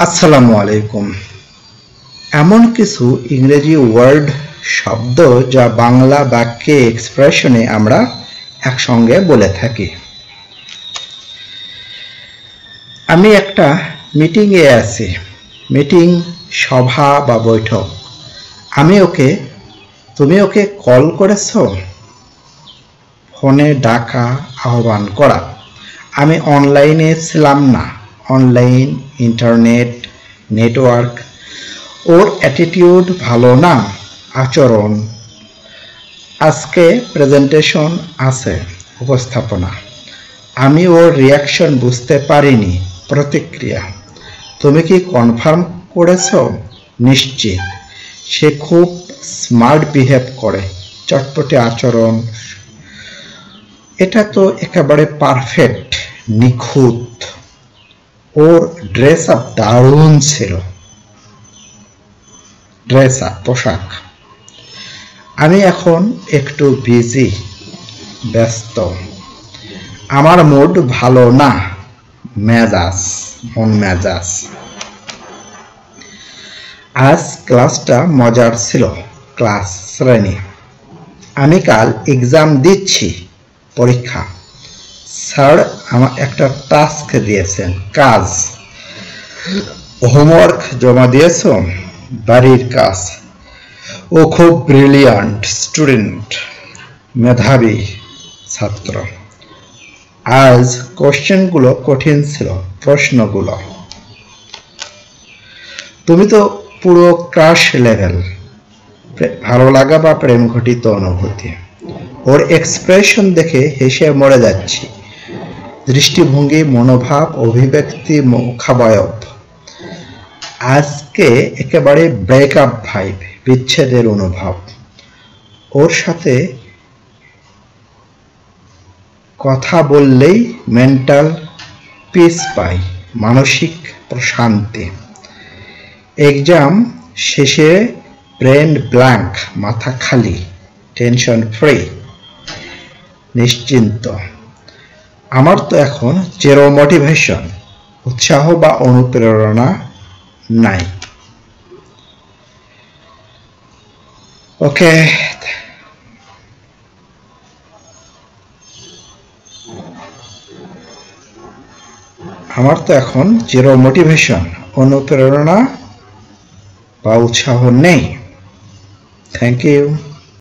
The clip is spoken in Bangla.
আসসালামু আলাইকুম। এমন কিছু ইংরেজি ওয়ার্ড শব্দ যা বাংলা বাক্যে এক্সপ্রেশনে আমরা একসঙ্গে বলে থাকি। আমি একটা মিটিংয়ে আছি। মিটিং, সভা বা বৈঠক। তুমি ওকে কল করেছো? ফোনে ডাকা, আহ্বান করা। আমি অনলাইনে ছিলাম না। Online, internet, network. ওর অ্যাটিটিউড ভালো না, আচরণ। আজকে প্রেজেন্টেশন আছে, উপস্থাপনা। আমি ওর রিয়াকশন বুঝতে পারিনি, প্রতিক্রিয়া। তুমি কি কনফার্ম করেছো? নিশ্চিত। সে খুব স্মার্ট বিহেভ করে, চটপটে আচরণ। এটা তো একেবারে পারফেক্ট, নিখুঁত। ওর ড্রেস আপ দারুণ ছিল। ড্রেস আপ, পোশাক। আমি এখন একটু বিজি, ব্যস্ত। আমার মুড ভালো না, মন মেজাজ। আজ ক্লাসটা মজার ছিল। ক্লাস, শ্রেণী। আমি কাল এক্সাম দিচ্ছি, পরীক্ষা। স্যার আমার একটা টাস্ক দিয়েছেন, কাজ। হোমওয়ার্ক জমা দিয়েছ? বাড়ির কাজ। ও খুব ব্রিলিয়ান্ট স্টুডেন্ট, মেধাবী ছাত্র। আজ কোশ্চেনগুলো কঠিন ছিল, প্রশ্নগুলো। তুমি তো পুরো ক্রাশ লেভেল, ভালো লাগা বা প্রেম ঘটিত অনুভূতি। ওর এক্সপ্রেশন দেখে হেসে মরে যাচ্ছি। দৃষ্টিভঙ্গি, মনোভাব, অভিব্যক্তি, মুখাবয়ব। আজকে একেবারে ব্রেকআপ ভাইব, বিচ্ছেদের অনুভব। ওর সাথে কথা বললেই মেন্টাল পিস পাই, মানসিক প্রশান্তি। এক্সাম শেষে ব্রেন ব্ল্যাঙ্ক, মাথা খালি, টেনশন ফ্রি, নিশ্চিন্ত। আমার তো এখন জিরো মোটিভেশন, উৎসাহ বা অনুপ্রেরণা নাই। ওকে, আমার তো এখন জিরো মোটিভেশন, অনুপ্রেরণা বা উৎসাহ নেই। Thank you.